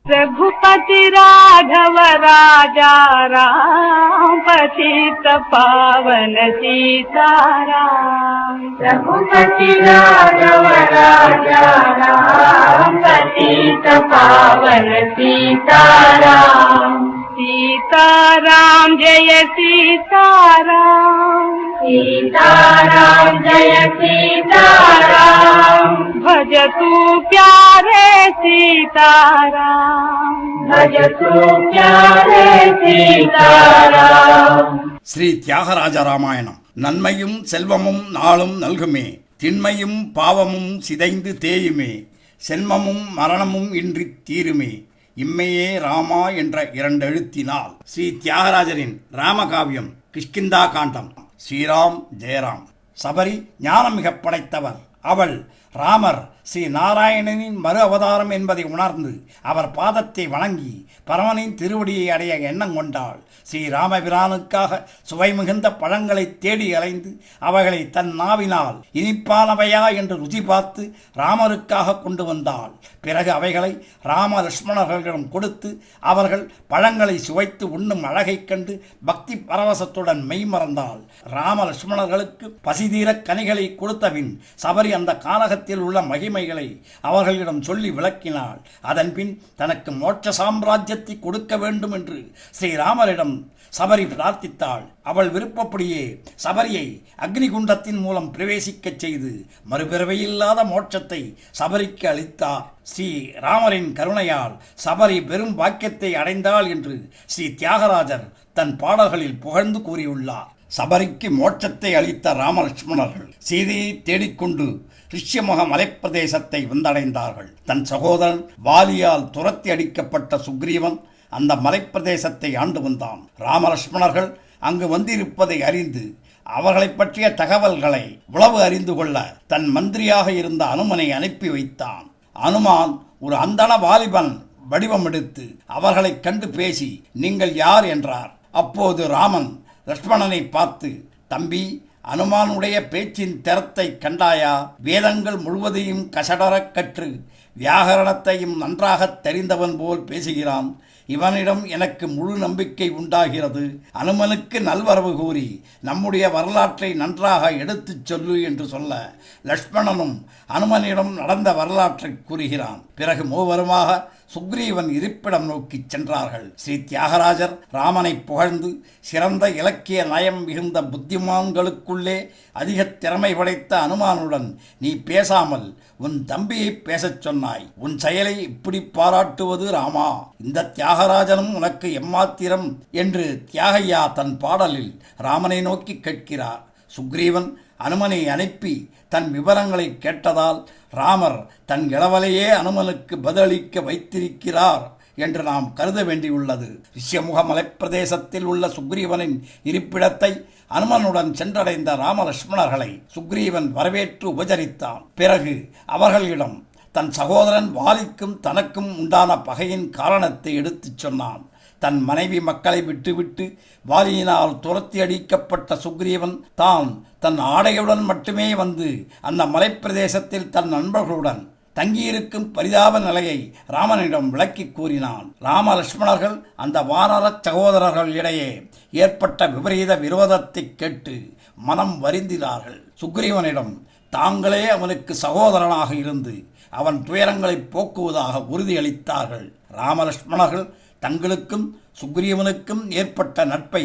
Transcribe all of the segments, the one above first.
रघुपति राघव राजा राम पतित पावन सीताराम। रघुपति राघव राजा राम पतित पावन सीताराम। सीताराम जय सीताराम। सीताराम जय सीताराम। भजतु प्यारे सीताराम। भजतु प्यारे सीताराम। ஸ்ரீ தியாகராஜ ராமாயணம். நன்மையும் செல்வமும் நாளும் நல்குமே, திண்மையும் பாவமும் சிதைந்து தேயுமே, செல்வமும் மரணமும் இன்றி தீருமே, இம்மையே ராமா என்ற இரண்டெழுத்தினால் ஸ்ரீ தியாகராஜரின் ராமகாவியம் கிஷ்கிந்தா காண்டம். ஸ்ரீராம் ஜெயராம். சபரி ஞானம் மிக படைத்தவர். அவள் ராமர் ஸ்ரீ நாராயணனின் மறு அவதாரம் என்பதை உணர்ந்து அவர் பாதத்தை வணங்கி பரமனின் திருவடியை அடைய எண்ணம் கொண்டாள். ஸ்ரீ ராமபிரானுக்காக சுவை மிகுந்த பழங்களை தேடி அலைந்து அவைகளை தன் நாவினால் இனிப்பானவையா என்று ருசி பார்த்து ராமருக்காக கொண்டு வந்தாள். பிறகு அவைகளை ராம லட்சுமணர்களிடம் கொடுத்து அவர்கள் பழங்களை சுவைத்து உண்ணும் அழகைக் கண்டு பக்தி பரவசத்துடன் மெய்மறந்தாள். ராம லட்சுமணர்களுக்கு பசிதீர கனிகளை கொடுத்தபின் சபரி அந்த கானகத்தில் உள்ள மகிமைகளை அவர்களிடம் சொல்லி விளக்கினாள். அதன்பின் தனக்கு மோட்ச சாம்ராஜ்யத்தை கொடுக்க வேண்டும் என்று ஸ்ரீராமரிடம் சபரி பிரார்த்தித்தாள். அவள் விருப்பப்படியே சபரியை அக்னிகுண்டத்தின் மூலம் பிரவேசிக்கச் செய்து மறுபிறவையில்லாத மோட்சத்தை சபரிக்கு அளித்தார். ஸ்ரீ ராமரின் கருணையால் சபரி பெரும் பாக்கியத்தை அடைந்தாள் என்று ஸ்ரீ தியாகராஜர் தன் பாடல்களில் புகழ்ந்து கூறியுள்ளார். சபரிக்கு மோட்சத்தை அளித்த ராமலட்சுமணர்கள் சீதையை தேடிக்கொண்டு ரிஷ்யமுக மலைப்பிரதேசத்தை வந்தடைந்தார்கள். தன் சகோதரன் வாலியால் துரத்தி அடிக்கப்பட்ட சுக்ரீவன் அந்த மலைப்பிரதேசத்தை ஆண்டு வந்தான். ராமலட்சுமணர்கள் அங்கு வந்திருப்பதை அறிந்து அவர்களை பற்றிய தகவல்களை உளவு அறிந்து கொள்ள தன் மந்திரியாக இருந்த அனுமனை அனுப்பி வைத்தான். அனுமான் ஒரு அந்தண வாலிபன் வடிவம் எடுத்து அவர்களை கண்டு பேசி நீங்கள் யார் என்றார். அப்போது ராமன் லட்சுமணனை பார்த்து, தம்பி, அனுமானுடைய பேச்சின் திறத்தை கண்டாயா? வேதங்கள் முழுவதையும் கசடரக் கற்று வியாகரணத்தையும் நன்றாக தெரிந்தவன் போல் பேசுகிறான். இவனிடம் எனக்கு முழு நம்பிக்கை உண்டாகிறது. அனுமனுக்கு நல்வரவு கூறி நம்முடைய வரலாற்றை நன்றாக எடுத்துச் சொல்லு என்று சொல்ல லட்சுமணனும் அனுமனிடம் நடந்த வரலாற்றை கூறுகிறான். பிறகு மூவருமாக சுக்ரீவன் இருப்பிடம் நோக்கி சென்றார்கள். ஸ்ரீ தியாகராஜர் ராமனை புகழ்ந்து சிறந்த இலக்கிய நயம் மிகுந்த புத்திமான்களுக்குள்ளே அதிக திறமை படைத்த அனுமானுடன் நீ பேசாமல் உன் தம்பியை பேசச் சொன்னாய். உன் செயலை இப்படி பாராட்டுவது ராமா? இந்த தியாகராஜனும் உனக்கு எம்மாத்திரம் என்று தியாகையா தன் பாடலில் ராமனை நோக்கி கேட்கிறார். சுக்ரீவன் அனுமனை அனுப்பி தன் விவரங்களை கேட்டதால் ராமர் தன் இளவலையே அனுமனுக்கு பதிலளிக்க வைத்திருக்கிறார் என்று நாம் கருத வேண்டியுள்ளது. ரிஷ்யமுக மலைப்பிரதேசத்தில் உள்ள சுக்ரீவனின் இருப்பிடத்தை அனுமனுடன் சென்றடைந்த ராமலட்சுமணர்களை சுக்ரீவன் வரவேற்று உபசரித்தான். பிறகு அவர்களிடம் தன் சகோதரன் வாலிக்கும் தனக்கும் உண்டான பகையின் காரணத்தை எடுத்துச் சொன்னான். தன் மனைவி மக்களை விட்டுவிட்டு வாலியினால் துரத்தி அடிக்கப்பட்ட சுக்ரீவன் தான் தன் ஆடையுடன் மட்டுமே வந்து அந்த மலைப்பிரதேசத்தில் தன் நண்பர்களுடன் தங்கியிருக்கும் பரிதாப நிலையை ராமனிடம் விளக்கி கூறினான். ராம லட்சுமணர்கள் அந்த வானர சகோதரர்கள் இடையே ஏற்பட்ட விபரீத விரோதத்தை கேட்டு மனம் வருந்தினார்கள். சுக்ரீவனிடம் தாங்களே அவனுக்கு சகோதரனாக இருந்து அவன் துயரங்களை போக்குவதாக உறுதியளித்தார்கள். ராமலட்சுமணர்கள் தங்களுக்கும் சுக்ரீவனுக்கும் ஏற்பட்ட நட்பை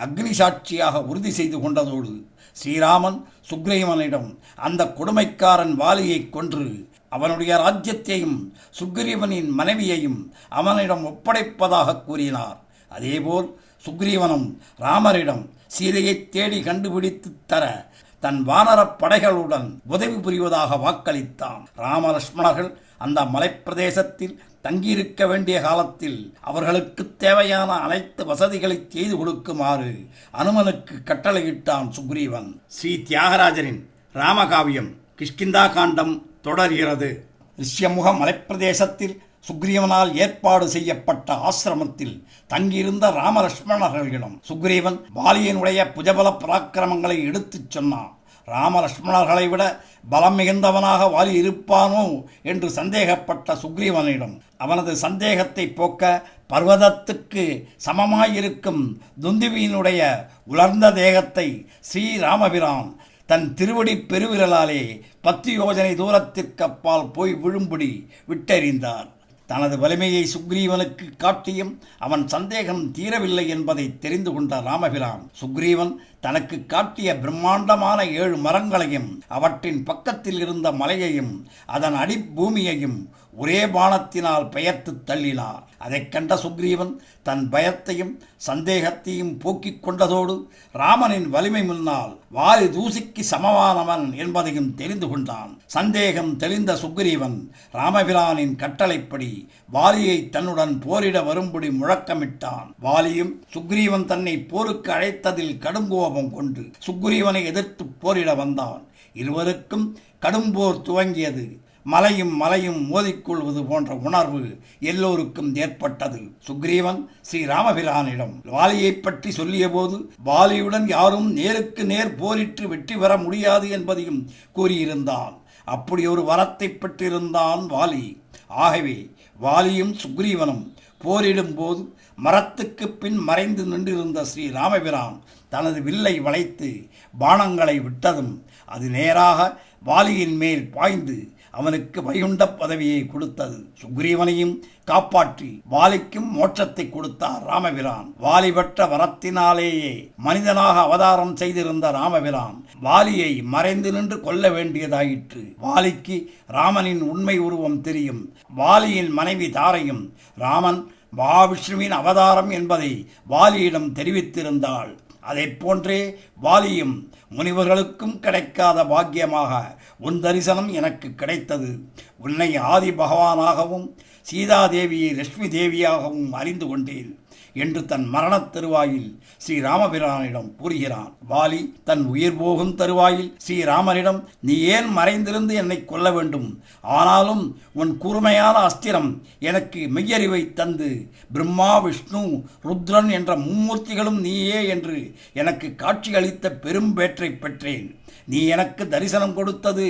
அக்னி சாட்சியாக உறுதி செய்து கொண்டதோடு ஸ்ரீராமன் சுக்ரீவனிடம் அந்த கொடுமைக்காரன் வாலியை கொன்று அவனுடைய ராஜ்யத்தையும் சுக்ரீவனின் மனைவியையும் அவனிடம் ஒப்படைப்பதாக கூறினார். அதேபோல் சுக்ரீவனும் ராமரிடம் சீதையை தேடி கண்டுபிடித்து தர தன் வானரப் படைகளுடன் உதவி புரிவதாக வாக்களித்தான். ராமலட்சுமணர்கள் அந்த மலைப்பிரதேசத்தில் தங்கியிருக்க வேண்டிய காலத்தில் அவர்களுக்கு தேவையான அனைத்து வசதிகளை செய்து கொடுக்குமாறு அனுமனுக்கு கட்டளையிட்டான் சுக்ரீவன். ஸ்ரீ தியாகராஜரின் ராமகாவியம் கிஷ்கிந்தா காண்டம் தொடர்கிறது. ரிஷ்யமுக மலைப்பிரதேசத்தில் சுக்ரீவனால் ஏற்பாடு செய்யப்பட்ட ஆசிரமத்தில் தங்கியிருந்த ராமலட்சுமணர்களிடம் சுக்ரீவன் வாலியனுடைய புஜபல பராக்கிரமங்களை எடுத்துச் சொன்னான். ராமலட்சுமணர்களை விட பலம் மிகுந்தவனாக வாலி இருப்பானோ என்று சந்தேகப்பட்ட சுக்ரீவனிடம் அவனது சந்தேகத்தை போக்க பர்வதத்துக்கு சமமாயிருக்கும் துந்துவியினுடைய உலர்ந்த தேகத்தை ஸ்ரீராமபிரான் தன் திருவடி பெருவிரலாலே 10 யோஜனை தூரத்திற்கு அப்பால் போய் விழும்படி விட்டெறிந்தார். தனது வலிமையை சுக்ரீவனுக்கு காட்டியும் அவன் சந்தேகம் தீரவில்லை என்பதை தெரிந்து கொண்ட ராமபிரான் சுக்ரீவன் தனக்கு காட்டிய பிரம்மாண்டமான 7 மரங்களையும் அவற்றின் பக்கத்தில் இருந்த மலையையும் அதன் அடிப்பூமியையும் ஒரே பாணத்தினால் பெயர்த்து தள்ளினார். அதைக் கண்ட சுக்ரீவன் தன் பயத்தையும் சந்தேகத்தையும் போக்கிக் கொண்டதோடு ராமனின் வலிமை முன்னால் வாலி தூசிக்கு சமமானவன் என்பதையும் தெரிந்து கொண்டான். சந்தேகம் தெளிந்த சுக்ரீவன் ராமபிரானின் கட்டளைப்படி வாலியை தன்னுடன் போரிட வரும்படி முழக்கமிட்டான். வாலியும் சுக்ரீவன் தன்னை போருக்கு அழைத்ததில் கடுங்கோபம் கொண்டு சுக்ரீவனை எதிர்த்து போரிட வந்தான். இருவருக்கும் கடும்போர் துவங்கியது. மலையும் மோதிக்கொள்வது போன்ற உணர்வு எல்லோருக்கும் ஏற்பட்டது. சுக்ரீவன் ஸ்ரீராமபிரானிடம் வாலியை பற்றி சொல்லிய போது வாலியுடன் யாரும் நேருக்கு நேர் போரிட்டு வெற்றி பெற முடியாது என்பதையும் கூறியிருந்தான். அப்படி ஒரு வரத்தை பெற்றிருந்தான் வாலி. ஆகவே வாலியும் சுக்ரீவனும் போரிடும் போது மரத்துக்கு பின் மறைந்து நின்றிருந்த ஸ்ரீராமபிரான் தனது வில்லை வளைத்து பாணங்களை விட்டதும் அது நேராக வாலியின் மேல் பாய்ந்து அவனுக்கு வைகுண்ட பதவியை கொடுத்தது. சுக்ரீவனையும் காப்பாற்றி வாலிக்கும் மோட்சத்தை கொடுத்தார் ராமபிரான். வாலி பெற்ற வரத்தினாலேயே மனிதனாக அவதாரம் செய்திருந்த ராமபிரான் வாலியை மறைந்து நின்று கொல்ல வேண்டியதாயிற்று. வாலிக்கு ராமனின் உண்மை உருவம் தெரியும். வாலியின் மனைவி தாரையும் ராமன் மகாவிஷ்ணுவின் அவதாரம் என்பதை வாலியிடம் தெரிவித்திருந்தாள். அதை போன்றே வாலியும் முனிவர்களுக்கும் கிடைக்காத பாக்கியமாக உன் தரிசனம் எனக்கு கிடைத்தது. உன்னை ஆதி பகவானாகவும் சீதாதேவியை லட்சுமி தேவியாகவும் அறிந்து கொண்டேன் என்று தன் மரணத் தருவாயில் ஸ்ரீராமபிரானிடம் கூறுகிறான். வாலி தன் உயிர் போகும் தருவாயில் ஸ்ரீராமனிடம் நீ ஏன் மறைந்திருந்து என்னை கொல்ல வேண்டும்? ஆனாலும் உன் கூர்மையான அஸ்திரம் எனக்கு மெய்யறிவை தந்து பிரம்மா விஷ்ணு ருத்ரன் என்ற மும்மூர்த்திகளும் நீயே என்று எனக்கு காட்சி அளித்த பெரும் பேற்றை பெற்றேன். நீ எனக்கு தரிசனம் கொடுத்தது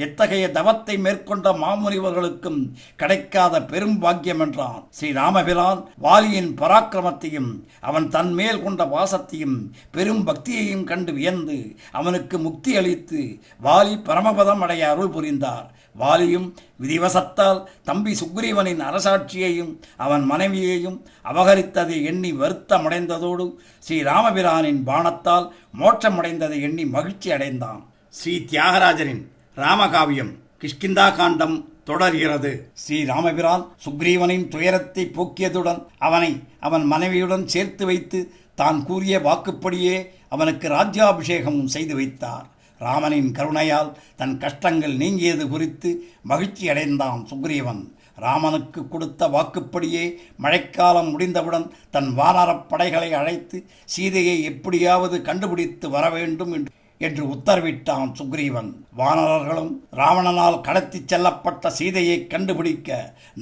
எத்தகைய தவத்தை மேற்கொண்ட மாமுனிவர்களுக்கும் கிடைக்காத பெரும் பாக்கியம் என்றான். ஸ்ரீராமபிரான் வாலியின் பராக்கிரமத்தையும் அவன் தன் மேல் கொண்ட வாசத்தையும் பெரும் பக்தியையும் கண்டு வியந்து அவனுக்கு முக்தி அளித்து வாலி பரமபதம் அடைய அருள் புரிந்தார். வாலியும் விதிவசத்தால் தம்பி சுக்ரீவனின் அரசாட்சியையும் அவன் மனைவியையும் அபகரித்ததை எண்ணி வருத்தமடைந்ததோடு ஸ்ரீராமபிரானின் பாணத்தால் மோட்சமடைந்ததை எண்ணி மகிழ்ச்சி அடைந்தான். ஸ்ரீ தியாகராஜரின் ராமகாவியம் கிஷ்கிந்தா காண்டம் தொடர்கிறது. ஸ்ரீராமபிரான் சுக்ரீவனின் துயரத்தை போக்கியதுடன் அவனை அவன் மனைவியுடன் சேர்த்து வைத்து தான் கூறிய வாக்குப்படியே அவனுக்கு ராஜ்யாபிஷேகமும் செய்து வைத்தார். ராமனின் கருணையால் தன் கஷ்டங்கள் நீங்கியது குறித்து மகிழ்ச்சி அடைந்தான் சுக்ரீவன். ராமனுக்கு கொடுத்த வாக்குப்படியே மழைக்காலம் முடிந்தவுடன் தன் வானரப் படைகளை அழைத்து சீதையை எப்படியாவது கண்டுபிடித்து வர வேண்டும் என்று உத்தரவிட்டான் சுக்ரீவன். வானரர்களும் ராவணனால் கடத்திச் செல்லப்பட்ட சீதையை கண்டுபிடிக்க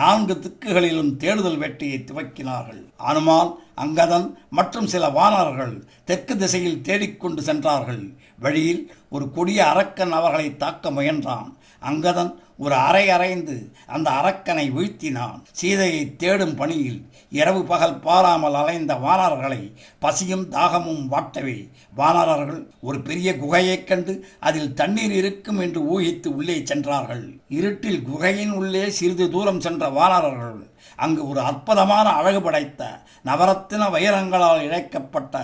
4 திக்குகளிலும் தேடுதல் வேட்டையை துவக்கினார்கள். அனுமான், அங்கதன் மற்றும் சில வானரர்கள் தெற்கு திசையில் தேடிக்கொண்டு சென்றார்கள். வழியில் ஒரு கொடிய அரக்கன் அவர்களை தாக்க முயன்றான். அங்கதன் ஒரு அறைந்து அந்த அரக்கனை வீழ்த்தினான். சீதையை தேடும் பணியில் இரவு பகல் பாராமல் அலைந்த வானரர்களை பசியும் தாகமும் வாட்டவே வானரர்கள் ஒரு பெரிய குகையைக் கண்டு அதில் தண்ணீர் இருக்கும் என்று ஊகித்து உள்ளே சென்றார்கள். இருட்டில் குகையின் உள்ளே சிறிது தூரம் சென்ற வானரர்கள் அங்கு ஒரு அற்புதமான அழகு படைத்த நவரத்தின வைரங்களால் இழைக்கப்பட்ட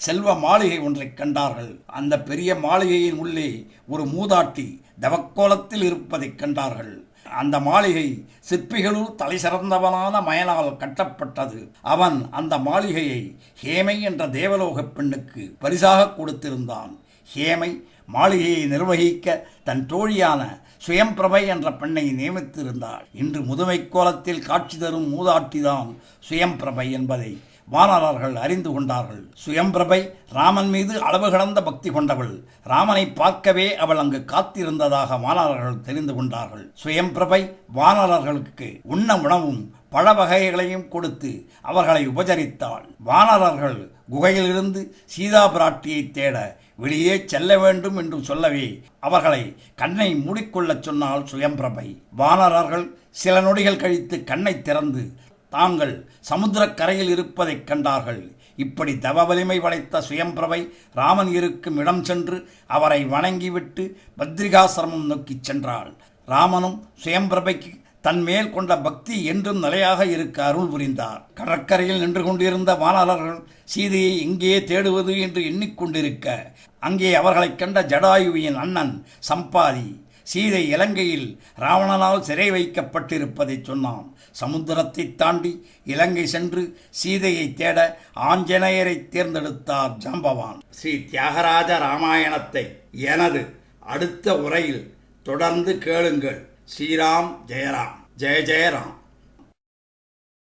செல்வ மாளிகை ஒன்றை கண்டார்கள். அந்த பெரிய மாளிகையின் உள்ளே ஒரு மூதாட்டி தவக்கோலத்தில் இருப்பதைக் கண்டார்கள். அந்த மாளிகை சிற்பிகளுள் தலை சிறந்தவனான மயனால் கட்டப்பட்டது. அவன் அந்த மாளிகையை ஹேமை என்ற தேவலோக பெண்ணுக்கு பரிசாக கொடுத்திருந்தான். ஹேமை மாளிகையை நிர்வகிக்க தன் தோழியான சுயம்பிரபை என்ற பெண்ணை நியமித்திருந்தாள். இன்று முதுமை கோலத்தில் காட்சி தரும் மூதாட்டிதான் சுயம்பிரபை என்பதை வானரர்கள் அறிந்து கொண்டார்கள். சுயம்பிரபை ராமன் மீது அளவு கடந்த பக்தி கொண்டவள். ராமனை பார்க்கவே அவள் அங்கு காத்திருந்ததாக வானரர்கள் தெரிந்து கொண்டார்கள். சுயம்பிரபை வானரர்களுக்கு உண்ண உணவும் பழ வகைகளையும் கொடுத்து அவர்களை உபசரித்தாள். வானரர்கள் குகையிலிருந்து சீதா பிராட்டியை தேட வெளியே செல்ல வேண்டும் என்று சொல்லவே அவர்களை கண்ணை மூடிக்கொள்ளச் சொன்னால் சுயம்பிரபை. வானரர்கள் சில நொடிகள் கழித்து கண்ணை திறந்து தாங்கள் சமுத்திரக் கரையில் இருப்பதைக் கண்டார்கள். இப்படி தவ வலிமை படைத்த சுயம்பிரபை ராமன் இருக்கும் இடம் சென்று அவரை வணங்கிவிட்டு பத்ரிகாசிரமம் நோக்கிச் சென்றாள். ராமனும் சுயம்பிரபைக்கு தன் மேல் கொண்ட பக்தி என்றும் நிலையாக இருக்க அருள் புரிந்தார். கடற்கரையில் நின்று கொண்டிருந்த வானரர்கள் சீதையை எங்கே தேடுவது என்று எண்ணிக்கொண்டிருக்க அங்கே அவர்களைக் கண்ட ஜடாயுவின் அண்ணன் சம்பாதி சீதை இலங்கையில் ராவணனால் சிறை வைக்கப்பட்டிருப்பதை சொன்னான். சமுத்திரத்தை தாண்டி இலங்கை சென்று சீதையை தேட ஆஞ்சநேயரை தேர்ந்தெடுத்தார் ஜாம்பவான். ஸ்ரீ தியாகராஜ ராமாயணத்தை எனது அடுத்த உரையில் தொடர்ந்து கேளுங்கள். ஸ்ரீராம் ஜெயராம். ஜெய ஜெயராம்.